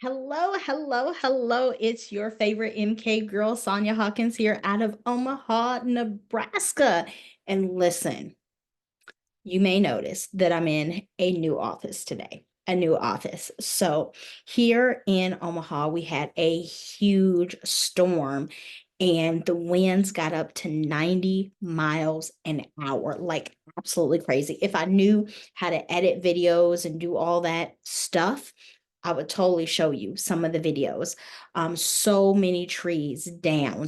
Hello, hello, hello. It's your favorite MK girl, Sonia Hawkins here out of Omaha, Nebraska. And listen, you may notice that I'm in a new office today, a new office. So here in Omaha, we had a huge storm and the winds got up to 90 miles an hour, like absolutely crazy. If I knew how to edit videos and do all that stuff, I would totally show you some of the videos. So many trees down,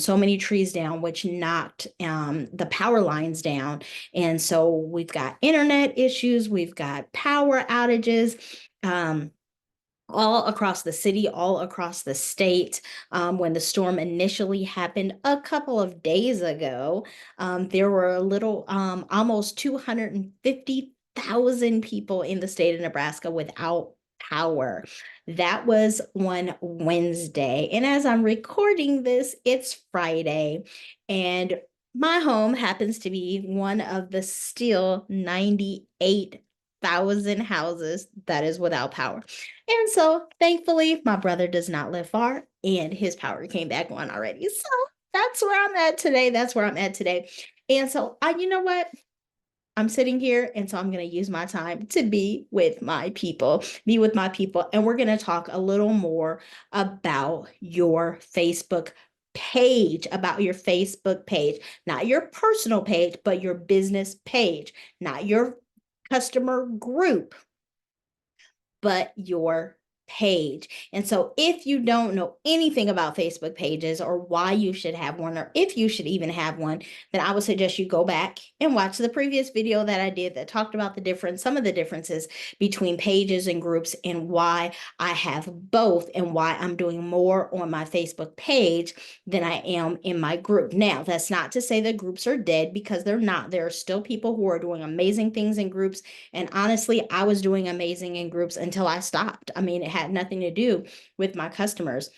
which knocked the power lines down. And so we've got internet issues, we've got power outages. All across the city, all across the state. When the storm initially happened a couple of days ago, there were a little, almost 250,000 people in the state of Nebraska without power. That was on Wednesday. And as I'm recording this, it's Friday. And my home happens to be one of the still 98,000 houses that is without power. And so thankfully, my brother does not live far and his power came back on already. So that's where I'm at today. That's where I'm at today. And so you know what? I'm sitting here, and so I'm going to use my time to be with my people. And we're going to talk a little more about your Facebook page, not your personal page, but your business page, not your customer group, but your page. And so if you don't know anything about Facebook pages or why you should have one, or if you should even have one, then I would suggest you go back and watch the previous video that I did that talked about some of the differences between pages and groups and why I have both and why I'm doing more on my Facebook page than I am in my group. Now, that's not to say that groups are dead, because they're not. There are still people who are doing amazing things in groups. And honestly, I was doing amazing in groups until I stopped. I mean, it had nothing to do with my customers.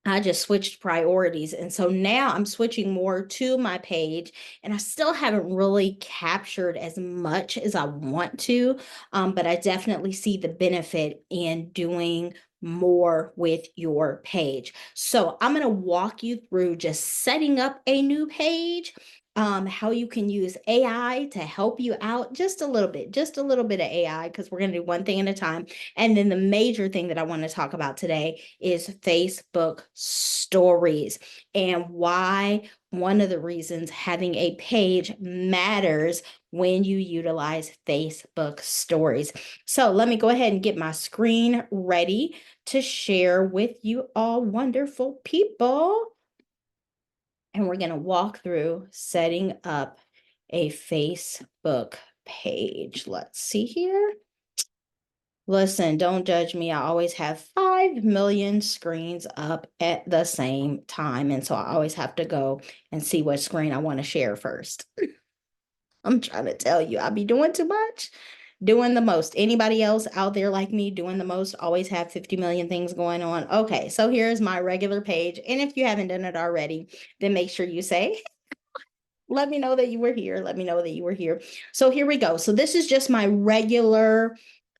I just switched priorities. And so now I'm switching more to my page, and I still haven't really captured as much as I want to. But I definitely see the benefit in doing more with your page. So I'm going to walk you through just setting up a new page, how you can use AI to help you out just a little bit of AI, because we're going to do one thing at a time. And then the major thing that I want to talk about today is Facebook stories, and why one of the reasons having a page matters when you utilize Facebook stories. So let me go ahead and get my screen ready to share with you all wonderful people. And we're going to walk through setting up a Facebook page. Let's see here. Listen, don't judge me. I always have 5 million screens up at the same time. And so I always have to go and see what screen I want to share first. I'm trying to tell you, I be doing too much, doing the most. Anybody else out there like me doing the most, always have 50 million things going on. Okay, so here's my regular page. And if you haven't done it already, then make sure you say, let me know that you were here. Let me know that you were here. So here we go. So this is just my regular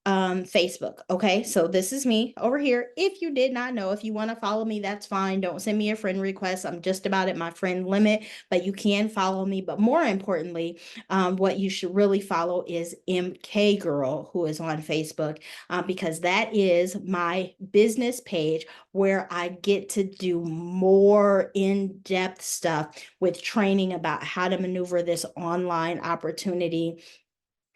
Facebook. Okay, so this is me over here. If you did not know, if you want to follow me, that's fine. Don't send me a friend request. I'm just about at my friend limit, but you can follow me. But more importantly, what you should really follow is MK Girl, who is on Facebook, because that is my business page where I get to do more in-depth stuff with training about how to maneuver this online opportunity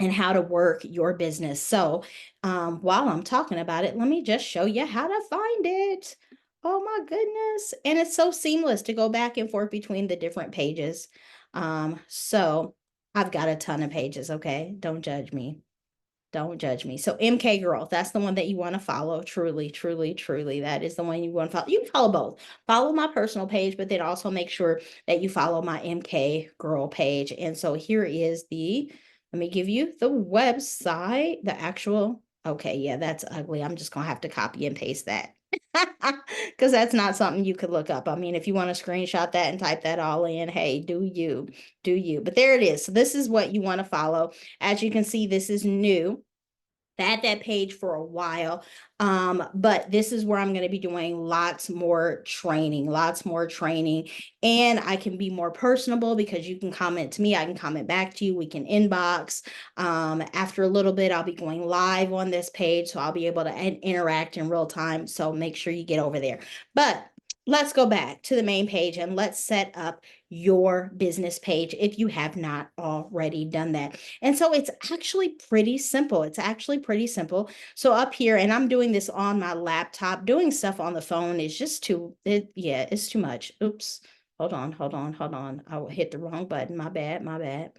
and how to work your business. So while I'm talking about it, let me just show you how to find it. Oh my goodness. And it's so seamless to go back and forth between the different pages. So I've got a ton of pages, okay? Don't judge me. Don't judge me. So MK Girl, that's the one that you want to follow. Truly, truly, truly. That is the one you want to follow. You can follow both. Follow my personal page, but then also make sure that you follow my MK Girl page. And so here is let me give you the website, the actual, okay, yeah, that's ugly. I'm just going to have to copy and paste that. Because that's not something you could look up. I mean, if you want to screenshot that and type that all in, hey, do you, do you. But there it is. So this is what you want to follow. As you can see, this is new. had that page for a while. But this is where I'm going to be doing lots more training, and I can be more personable because you can comment to me, I can comment back to you, we can inbox. After a little bit, I'll be going live on this page, so I'll be able to interact in real time. So make sure you get over there. But let's go back to the main page and let's set up your business page if you have not already done that. And so it's actually pretty simple. So up here, and I'm doing this on my laptop, doing stuff on the phone is just it's too much. Oops. Hold on. I hit the wrong button. My bad.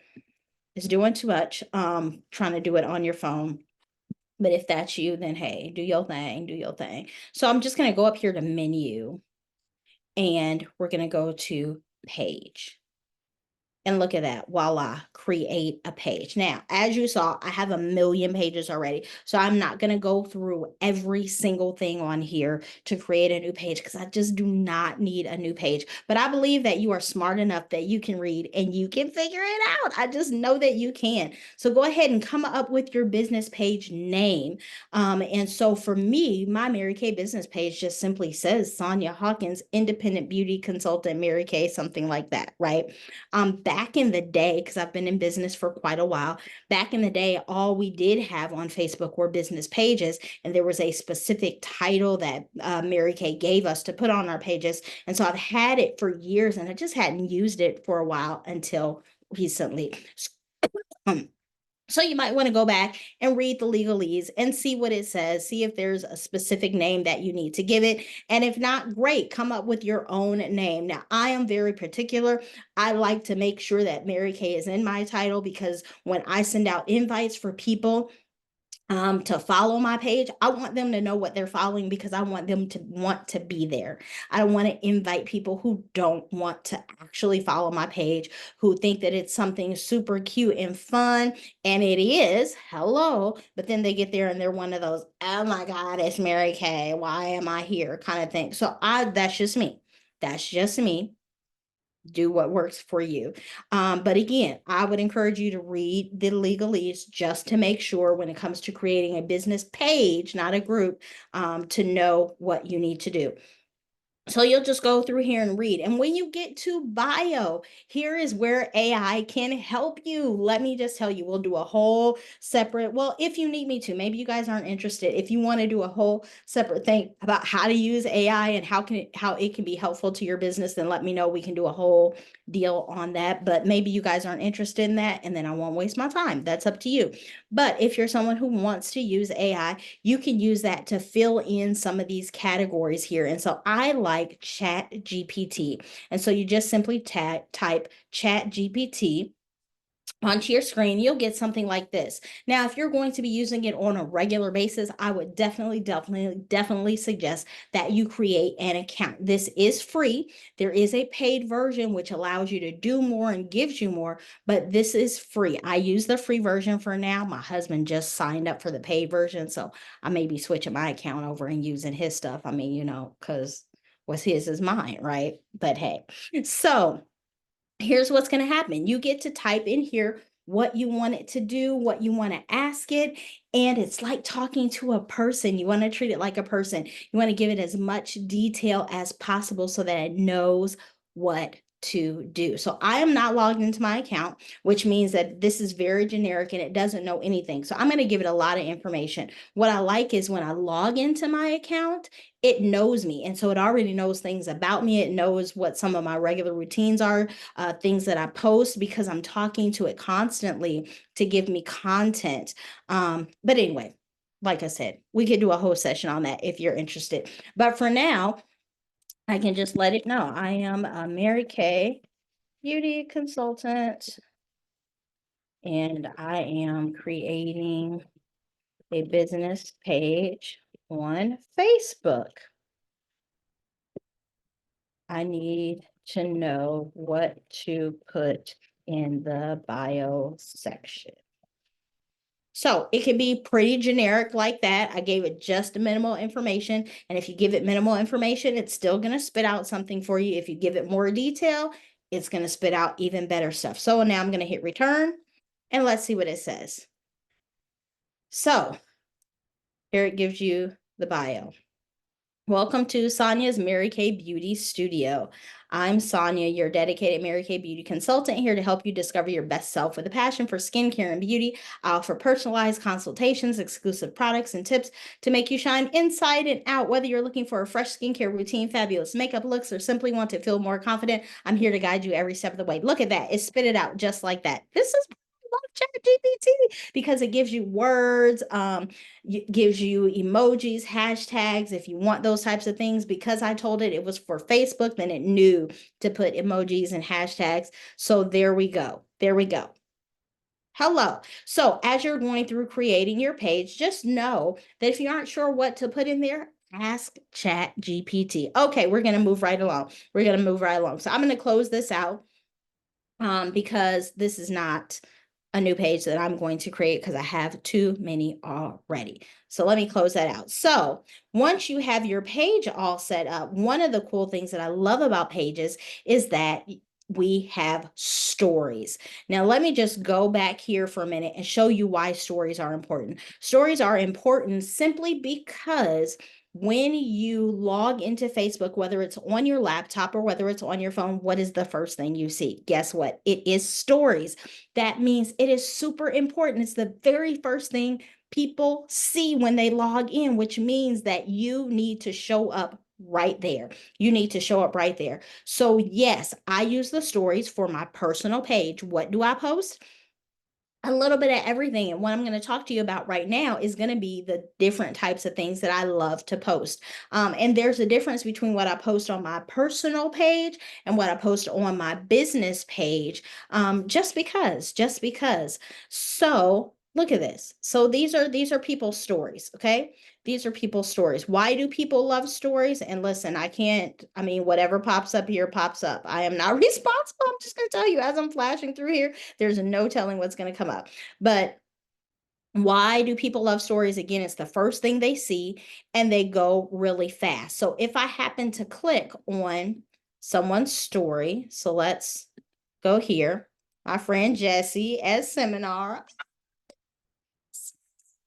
It's doing too much. Trying to do it on your phone. But if that's you, then hey, do your thing. So I'm just going to go up here to menu, and we're going to go to page. And look at that, voila, create a page. Now, as you saw, I have a million pages already. So I'm not going to go through every single thing on here to create a new page because I just do not need a new page. But I believe that you are smart enough that you can read and you can figure it out. I just know that you can. So go ahead and come up with your business page name. And so for me, my Mary Kay business page just simply says Sonia Hawkins, independent beauty consultant, Mary Kay, something like that, right? Back in the day, because I've been in business for quite a while, back in the day, all we did have on Facebook were business pages, and there was a specific title that Mary Kay gave us to put on our pages. And so I've had it for years, and I just hadn't used it for a while until recently. So you might want to go back and read the legalese and see what it says. See if there's a specific name that you need to give it. And if not, great, come up with your own name. Now, I am very particular. I like to make sure that Mary Kay is in my title because when I send out invites for people to follow my page, I want them to know what they're following because I want them to want to be there. I don't want to invite people who don't want to actually follow my page, who think that it's something super cute and fun, and it is, hello, but then they get there and they're one of those, oh my God, it's Mary Kay, why am I here kind of thing. So that's just me. Do what works for you. But again, I would encourage you to read the legalese just to make sure when it comes to creating a business page, not a group, to know what you need to do. So you'll just go through here and read. And when you get to bio, here is where AI can help you. Let me just tell you, we'll do a whole separate, well, if you need me to, maybe you guys aren't interested. If you want to do a whole separate thing about how to use AI and how it can be helpful to your business, then let me know. We can do a whole deal on that. But maybe you guys aren't interested in that, and then I won't waste my time. That's up to you. But if you're someone who wants to use AI, you can use that to fill in some of these categories here. And so I like Chat GPT. And so you just simply type Chat GPT onto your screen, you'll get something like this. Now, if you're going to be using it on a regular basis, I would definitely suggest that you create an account. This is free. There is a paid version which allows you to do more and gives you more, but this is free. I use the free version for now. My husband just signed up for the paid version, so I may be switching my account over and using his stuff. I mean, because what's his is mine, right? But hey, so here's what's going to happen. You get to type in here what you want it to do, what you want to ask it. And it's like talking to a person. You want to treat it like a person. You want to give it as much detail as possible so that it knows what to do. So I am not logged into my account, which means that this is very generic and it doesn't know anything. So I'm going to give it a lot of information. What I like is when I log into my account, it knows me. And so it already knows things about me. It knows what some of my regular routines are, things that I post, because I'm talking to it constantly to give me content. But anyway, like I said, we could do a whole session on that if you're interested. But for now, I can just let it know. I am a Mary Kay beauty consultant, and I am creating a business page on Facebook. I need to know what to put in the bio section. So it can be pretty generic like that. I gave it just minimal information. And if you give it minimal information, it's still going to spit out something for you. If you give it more detail, it's going to spit out even better stuff. So now I'm going to hit return and let's see what it says. So Here it gives you the bio. Welcome to Sonia's Mary Kay Beauty Studio. I'm Sonia, your dedicated Mary Kay Beauty consultant, here to help you discover your best self with a passion for skincare and beauty. I offer personalized consultations, exclusive products, and tips to make you shine inside and out. Whether you're looking for a fresh skincare routine, fabulous makeup looks, or simply want to feel more confident, I'm here to guide you every step of the way. Look at that. It spit it out just like that. This is ChatGPT because it gives you words, gives you emojis, hashtags, if you want those types of things. Because I told it was for Facebook, then it knew to put emojis and hashtags. So there we go. There we go. Hello. So as you're going through creating your page, just know that if you aren't sure what to put in there, ask ChatGPT. Okay, we're going to move right along. We're going to move right along. So I'm going to close this out because this is not a new page that I'm going to create because I have too many already. So let me close that out. So once you have your page all set up, one of the cool things that I love about pages is that we have stories. Now, let me just go back here for a minute and show you why stories are important. Stories are important simply because when you log into Facebook, whether it's on your laptop or whether it's on your phone, what is the first thing you see? Guess what? It is stories. That means it is super important. It's the very first thing people see when they log in, which means that you need to show up right there. You need to show up right there. So yes, I use the stories for my personal page. What do I post? A little bit of everything. And what I'm going to talk to you about right now is going to be the different types of things that I love to post. And there's a difference between what I post on my personal page and what I post on my business page. Just because. So look at this. So these are people's stories. Okay. These are people's stories. Why do people love stories? And listen, I mean, whatever pops up here pops up. I am not responsible. I'm just going to tell you as I'm flashing through here, there's no telling what's going to come up. But why do people love stories? Again, it's the first thing they see and they go really fast. So if I happen to click on someone's story, so let's go here. My friend Jessie as seminar.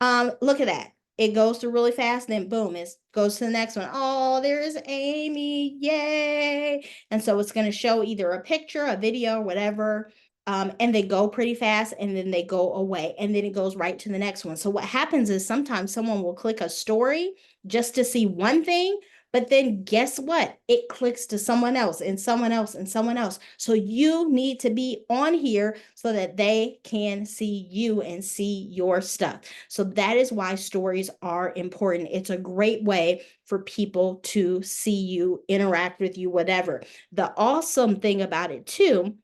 Look at that. It goes through really fast, then boom, it goes to the next one. Oh, there is Amy. Yay. And so it's going to show either a picture, a video, whatever. And they go pretty fast and then they go away and then it goes right to the next one. So what happens is sometimes someone will click a story just to see one thing, but then guess what? It clicks to someone else and someone else and someone else. So you need to be on here so that they can see you and see your stuff. So that is why stories are important. It's a great way for people to see you, interact with you, whatever. The awesome thing about it too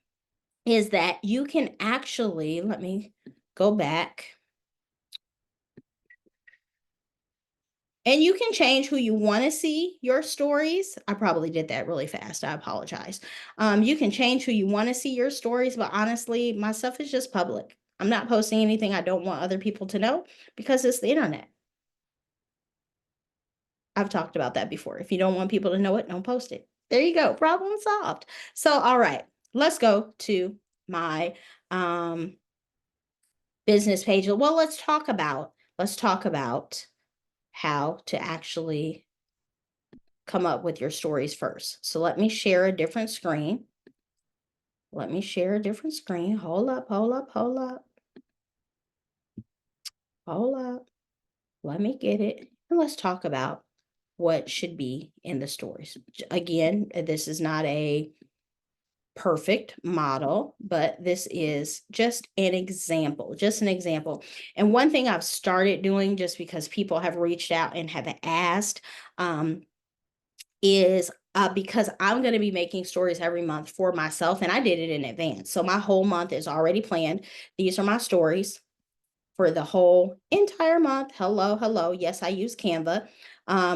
is that you can actually, let me go back. And you can change who you want to see your stories. I probably did that really fast. I apologize. You can change who you want to see your stories, but honestly, my stuff is just public. I'm not posting anything I don't want other people to know because it's the internet. I've talked about that before. If you don't want people to know it, don't post it. There you go. Problem solved. So, all right, let's go to my business page. Well, let's talk about how to actually come up with your stories first. So let me share a different screen. Let me share a different screen. Hold up. Let me get it. And let's talk about what should be in the stories. Again, this is not a perfect model, but this is just an example, And one thing I've started doing just because people have reached out and have asked, is because I'm going to be making stories every month for myself, and I did it in advance. So my whole month is already planned. These are my stories for the whole entire month. Hello. Yes, I use Canva.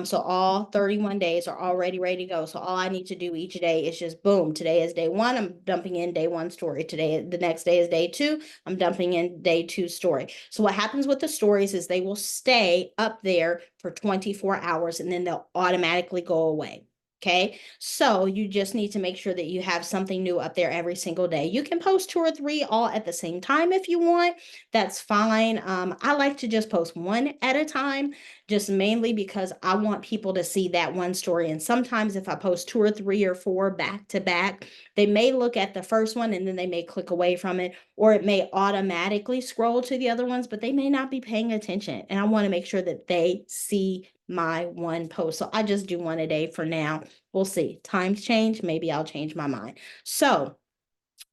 So all 31 days are already ready to go. So all I need to do each day is just boom. Today is day one. I'm dumping in day one story. The next day is day two. I'm dumping in day two story. So what happens with the stories is they will stay up there for 24 hours and then they'll automatically go away. Okay, so you just need to make sure that you have something new up there every single day. You can post 2 or 3 all at the same time if you want. That's fine. I like to just post one at a time, just mainly because I want people to see that one story. And sometimes if I post 2 or 3 or 4 back to back, they may look at the first one and then they may click away from it, or it may automatically scroll to the other ones, but they may not be paying attention. And I want to make sure that they see my one post. So I just do one a day for now. We'll see. Times change. Maybe I'll change my mind. So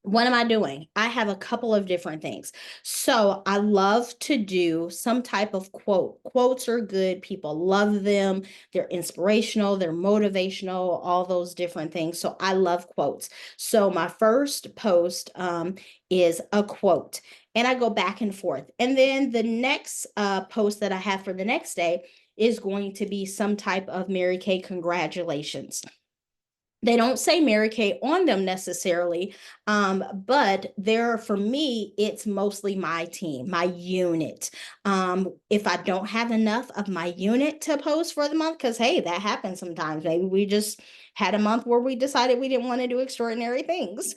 what am I doing? I have a couple of different things. So I love to do some type of quote. Quotes are good. People love them. They're inspirational, they're motivational, all those different things. So I love quotes. So my first post is a quote, and I go back and forth. And then the next post that I have for the next day is going to be some type of Mary Kay congratulations. They don't say Mary Kay on them necessarily, but for me, it's mostly my team, my unit. If I don't have enough of my unit to post for the month, because hey, that happens sometimes. Maybe we just had a month where we decided we didn't want to do extraordinary things.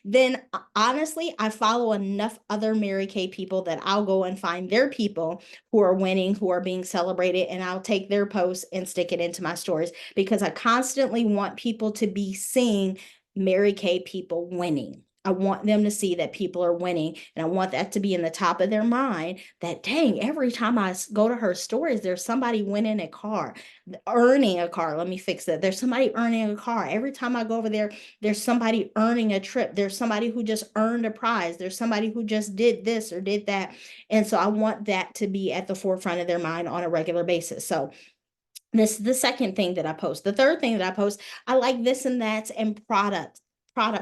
Then honestly, I follow enough other Mary Kay people that I'll go and find their people who are winning, who are being celebrated, and I'll take their posts and stick it into my stories, because I constantly want people to be seeing Mary Kay people winning. I want them to see that people are winning, and I want that to be in the top of their mind, that dang, every time I go to her stories, there's somebody winning a car, earning a car. Let me fix that. There's somebody earning a car. Every time I go over there, there's somebody earning a trip. There's somebody who just earned a prize. There's somebody who just did this or did that. And so I want that to be at the forefront of their mind on a regular basis. So this is the second thing that I post. The third thing that I post, I like this and that and product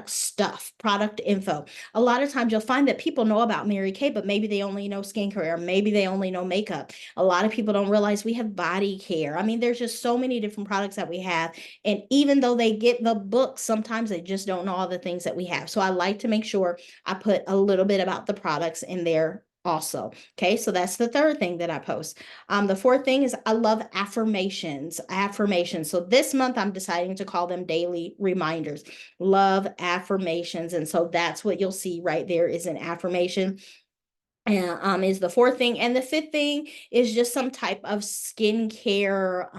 stuff, product info. A lot of times you'll find that people know about Mary Kay, but maybe they only know skincare, or maybe they only know makeup. A lot of people don't realize we have body care. I mean, there's just so many different products that we have. And even though they get the book, sometimes they just don't know all the things that we have. So I like to make sure I put a little bit about the products in there also. Okay, so that's the third thing that I post. The fourth thing is I love affirmations. Affirmations. So this month I'm deciding to call them daily reminders. Love affirmations. And so that's what you'll see right there is an affirmation. And is the fourth thing. And the fifth thing is just some type of skincare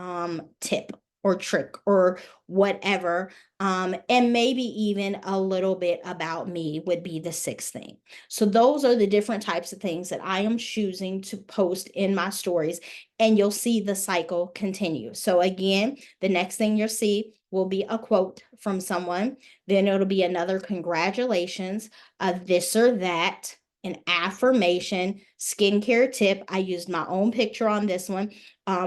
tip or trick or whatever. And maybe even a little bit about me would be the sixth thing. So those are the different types of things that I am choosing to post in my stories, and you'll see the cycle continue. So again, the next thing you'll see will be a quote from someone. Then it'll be another congratulations, this or that, an affirmation, skincare tip. I used my own picture on this one,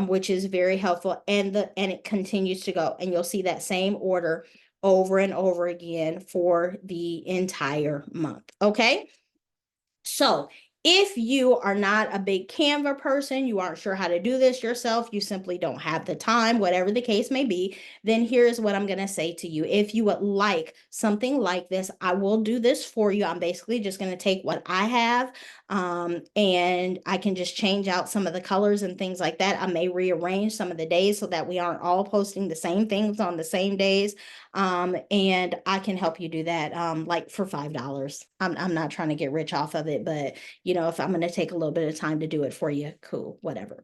which is very helpful. And it continues to go. And you'll see that same order over and over again for the entire month. Okay. So if you are not a big Canva person, you aren't sure how to do this yourself, you simply don't have the time, whatever the case may be, then here's what I'm going to say to you. If you would like something like this, I will do this for you. I'm basically just going to take what I have, and I can just change out some of the colors and things like that. I may rearrange some of the days so that we aren't all posting the same things on the same days. And I can help you do that, like for $5. I'm not trying to get rich off of it, but if I'm going to take a little bit of time to do it for you, cool, whatever.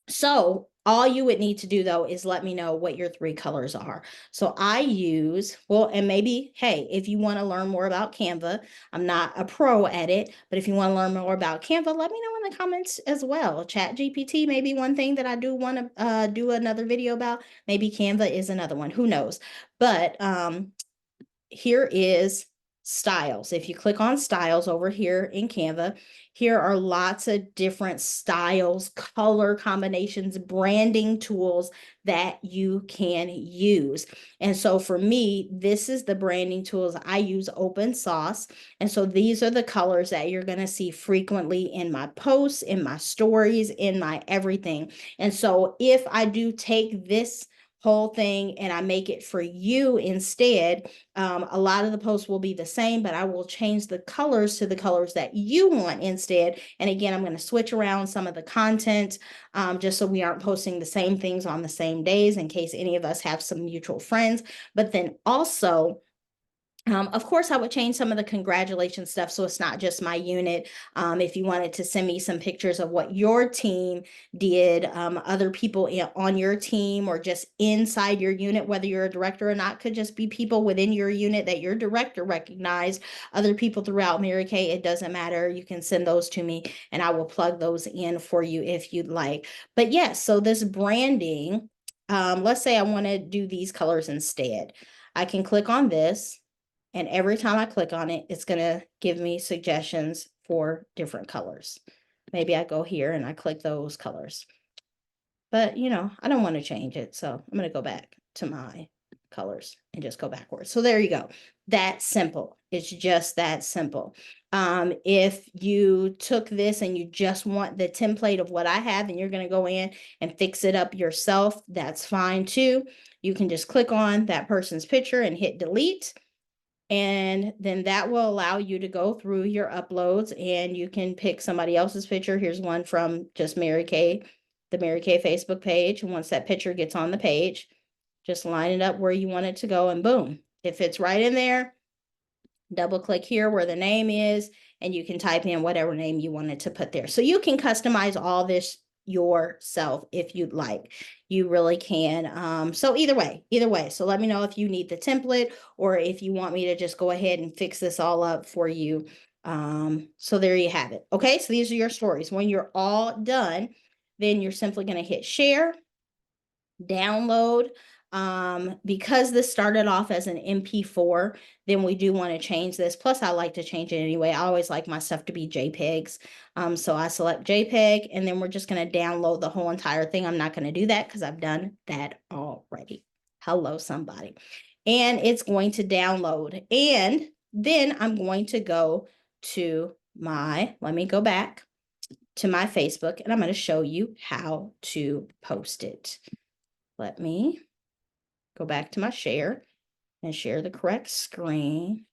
So all you would need to do though is let me know what your 3 colors are. So I use, and maybe, hey, if you want to learn more about Canva, I'm not a pro at it, but if you want to learn more about Canva, let me know in the comments as well. ChatGPT may be one thing that I do want to do another video about. Maybe Canva is another one, who knows? But here is styles. If you click on styles over here in Canva, here are lots of different styles, color combinations, branding tools that you can use. And so for me, this is the branding tools. I use Open Sauce. And so these are the colors that you're going to see frequently in my posts, in my stories, in my everything. And so if I do take this whole thing and I make it for you instead, a lot of the posts will be the same, but I will change the colors to the colors that you want instead. And again, I'm going to switch around some of the content, just so we aren't posting the same things on the same days in case any of us have some mutual friends. But then also, of course, I would change some of the congratulations stuff so it's not just my unit. If you wanted to send me some pictures of what your team did, other people on your team or just inside your unit, whether you're a director or not, could just be people within your unit that your director recognized, other people throughout Mary Kay, it doesn't matter. You can send those to me and I will plug those in for you if you'd like. But yes, so this branding, let's say I want to do these colors instead. I can click on this. And every time I click on it, it's going to give me suggestions for different colors. Maybe I go here and I click those colors. But, I don't want to change it. So I'm going to go back to my colors and just go backwards. So there you go. That's simple. It's just that simple. If you took this and you just want the template of what I have and you're going to go in and fix it up yourself, that's fine too. You can just click on that person's picture and hit delete. And then that will allow you to go through your uploads and you can pick somebody else's picture. Here's one from just Mary Kay, the Mary Kay Facebook page. Once that picture gets on the page, just line it up where you want it to go and boom, it fits right in there. Double click here where the name is and you can type in whatever name you wanted to put there. So you can customize all this yourself if you'd like. You really can. So either way. So let me know if you need the template or if you want me to just go ahead and fix this all up for you. So there you have it. Okay, so these are your stories. When you're all done, then you're simply going to hit share, download. Because this started off as an MP4, then we do want to change this. Plus, I like to change it anyway. I always like my stuff to be JPEGs. So I select JPEG, and then we're just going to download the whole entire thing. I'm not going to do that because I've done that already. Hello, somebody. And it's going to download. And then I'm going to go to let me go back to my Facebook, and I'm going to show you how to post it. Let me go back to my share and share the correct screen.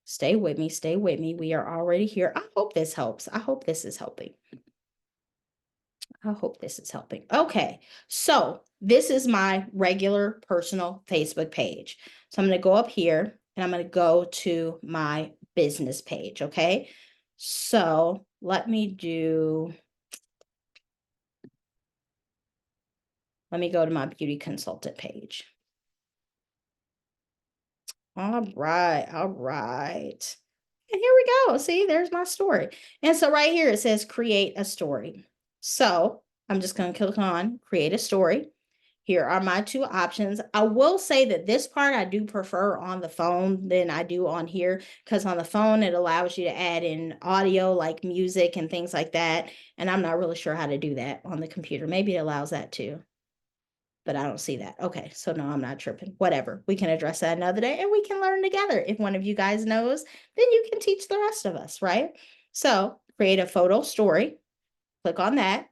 Stay with me. Stay with me. We are already here. I hope this helps. I hope this is helping. I hope this is helping. Okay, so this is my regular personal Facebook page. So I'm going to go up here and I'm going to go to my business page. Okay, so let me go to my beauty consultant page. All right. And here we go. See, there's my story. And so right here, it says create a story. So I'm just going to click on create a story. Here are my two options. I will say that this part I do prefer on the phone than I do on here, because on the phone, it allows you to add in audio like music and things like that. And I'm not really sure how to do that on the computer. Maybe it allows that too, but I don't see that. Okay, so no, I'm not tripping. Whatever. We can address that another day and we can learn together. If one of you guys knows, then you can teach the rest of us, right? So create a photo story. Click on that.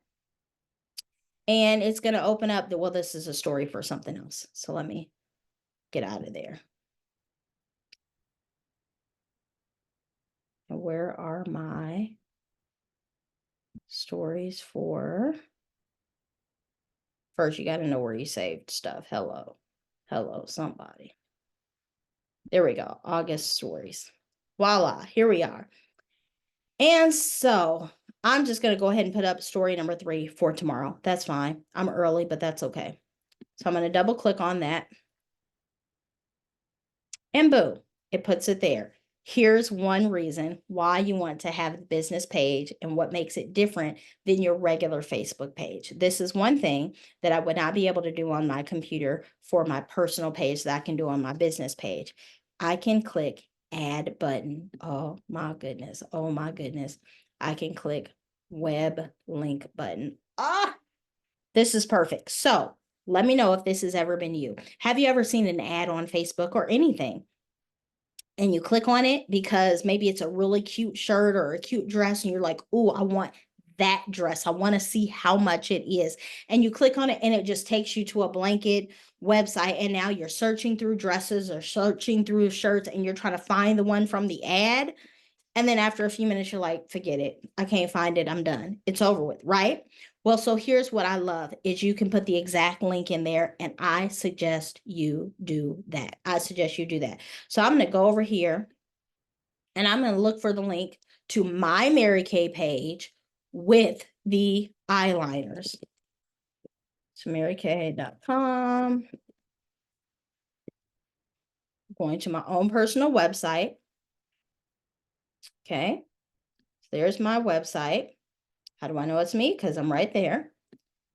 And it's going to open up well, this is a story for something else. So let me get out of there. And where are my stories for? First, you got to know where you saved stuff. Hello, somebody. There we go. August stories. Voila, here we are. And so I'm just going to go ahead and put up story number 3 for tomorrow. That's fine. I'm early, but that's okay. So I'm going to double click on that. And boom, it puts it there. Here's one reason why you want to have the business page and what makes it different than your regular Facebook page. This is one thing that I would not be able to do on my computer for my personal page that I can do on my business page. I can click add button. Oh my goodness. I can click web link button. This is perfect. So let me know if this has ever been you. Have you ever seen an ad on Facebook or anything? And you click on it because maybe it's a really cute shirt or a cute dress and you're like, oh, I want that dress. I want to see how much it is. And you click on it and it just takes you to a blanket website. And now you're searching through dresses or searching through shirts and you're trying to find the one from the ad. And then after a few minutes, you're like, forget it. I can't find it. I'm done. It's over with, right? Well, so here's what I love is you can put the exact link in there, and I suggest you do that. I suggest you do that. So I'm going to go over here and I'm going to look for the link to my Mary Kay page with the eyeliners. So marykay.com. Going to my own personal website. Okay. There's my website. How do I know it's me? Because I'm right there.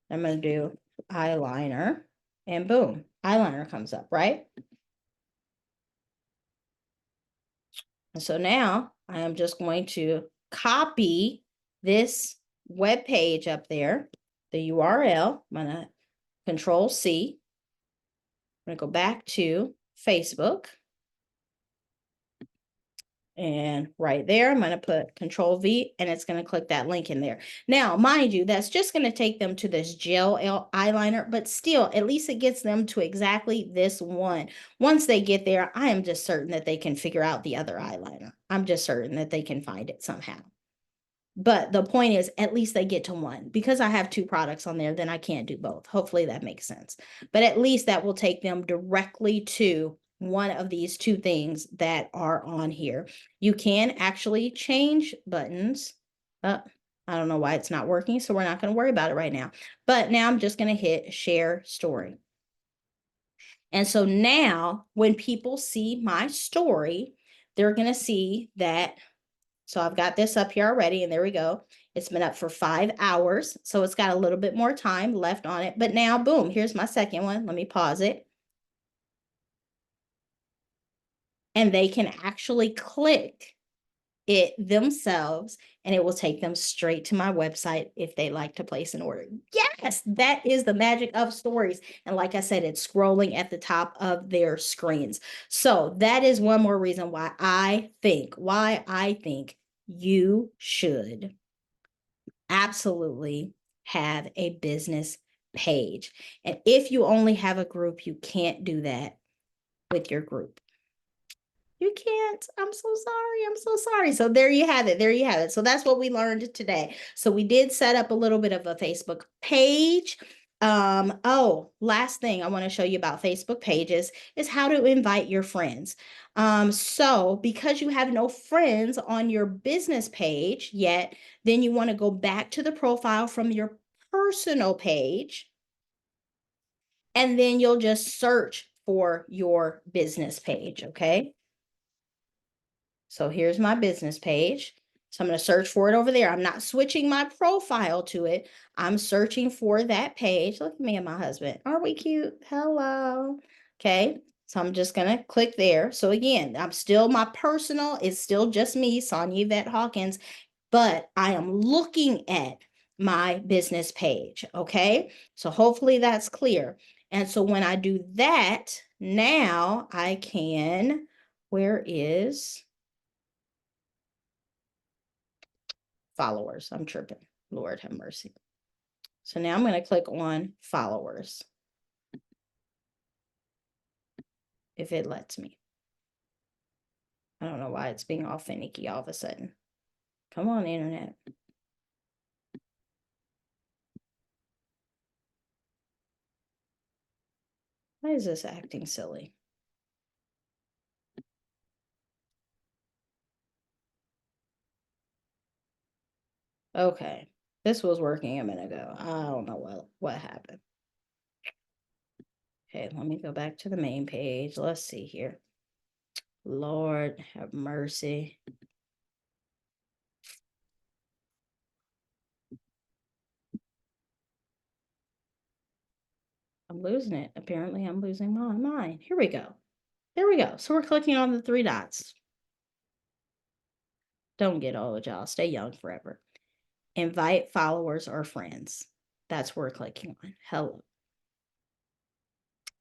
I'm going to do eyeliner and boom, eyeliner comes up, right? And so now I am just going to copy this web page up there, the URL. I'm going to Control C. I'm going to go back to Facebook. And right there, I'm going to put Control V and it's going to click that link in there. Now, mind you, that's just going to take them to this gel eyeliner, but still, at least it gets them to exactly this one. Once they get there, I am just certain that they can figure out the other eyeliner. I'm just certain that they can find it somehow. But the point is, at least they get to one. Because I have two products on there, then I can't do both. Hopefully that makes sense. But at least that will take them directly to one of these two things that are on here. You can actually change buttons. I don't know why it's not working, so we're not going to worry about it right now. But now I'm just going to hit share story. And so now when people see my story, they're going to see that. So I've got this up here already, and there we go. It's been up for 5 hours, so it's got a little bit more time left on it. But now, boom, here's my second one. Let me pause it. And they can actually click it themselves, and it will take them straight to my website if they like to place an order. Yes, that is the magic of stories. And like I said, it's scrolling at the top of their screens. So that is one more reason why I think you should absolutely have a business page. And if you only have a group, you can't do that with your group. You can't. I'm so sorry. I'm so sorry. So there you have it. There you have it. So that's what we learned today. So we did set up a little bit of a Facebook page. Last thing I want to show you about Facebook pages is how to invite your friends. So because you have no friends on your business page yet, then you want to go back to the profile from your personal page, and then you'll just search for your business page, okay? So here's my business page. So I'm going to search for it over there. I'm not switching my profile to it. I'm searching for that page. Look at me and my husband. Aren't we cute? Hello. Okay. So I'm just going to click there. So again, my personal is still just me, Sonia Yvette Hawkins, but I am looking at my business page. Okay. So hopefully that's clear. And so when I do that, now I can, where is followers? I'm tripping. Lord have mercy. So now I'm going to click on followers. If it lets me. I don't know why it's being all finicky all of a sudden. Come on, internet. Why is this acting silly? Okay. This was working a minute ago. I don't know what happened. Okay, let me go back to the main page. Let's see here. Lord have mercy. I'm losing it. Apparently, I'm losing my mind. Here we go. There we go. So we're clicking on the 3 dots. Don't get old, y'all. Stay young forever. Invite followers or friends. That's what we're clicking on. Hello.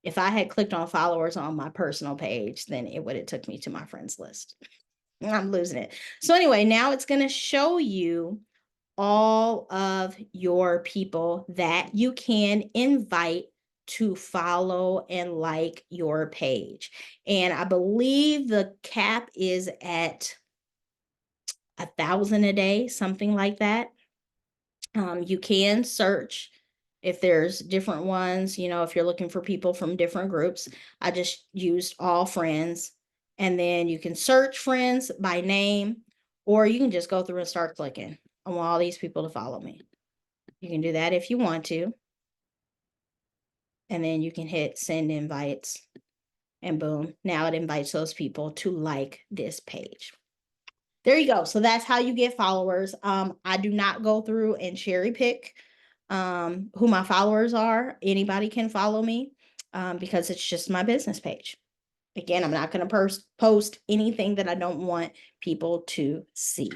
If I had clicked on followers on my personal page, then it would have took me to my friends list. I'm losing it. So anyway, now it's going to show you all of your people that you can invite to follow and like your page. And I believe the cap is at 1,000 a day, something like that. You can search if there's different ones, if you're looking for people from different groups. I just used all friends. And then you can search friends by name, or you can just go through and start clicking. I want all these people to follow me. You can do that if you want to. And then you can hit send invites, and boom, now it invites those people to like this page. There you go. So that's how you get followers. I do not go through and cherry pick who my followers are. Anybody can follow me because it's just my business page. Again, I'm not going to post anything that I don't want people to see.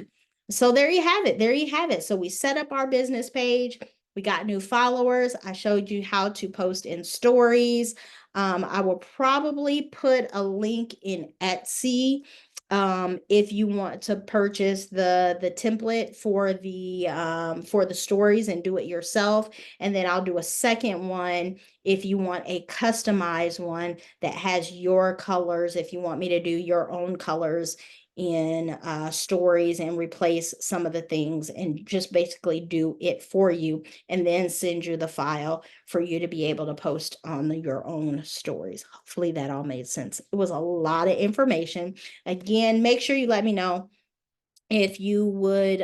So there you have it. There you have it. So we set up our business page. We got new followers. I showed you how to post in stories. I will probably put a link in Etsy if you want to purchase the template for the stories and do it yourself. And then I'll do a second one if you want a customized one that has your colors, if you want me to do your own colors in stories and replace some of the things and just basically do it for you, and then send you the file for you to be able to post on your own stories. Hopefully that all made sense. It was a lot of information. Again, make sure you let me know if you would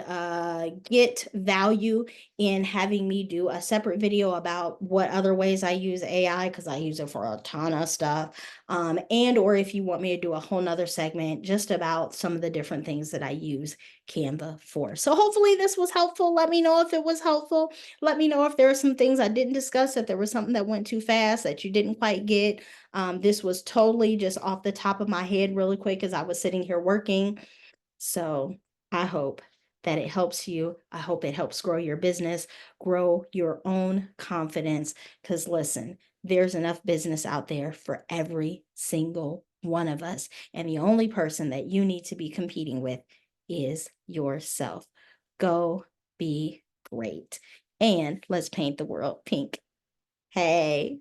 get value in having me do a separate video about what other ways I use AI, because I use it for a ton of stuff, and or if you want me to do a whole nother segment just about some of the different things that I use Canva for. So hopefully this was helpful. Let me know if it was helpful. Let me know if there are some things I didn't discuss, if there was something that went too fast that you didn't quite get. This was totally just off the top of my head really quick as I was sitting here working. So I hope that it helps you. I hope it helps grow your business, grow your own confidence. Because listen, there's enough business out there for every single one of us. And the only person that you need to be competing with is yourself. Go be great. And let's paint the world pink. Hey.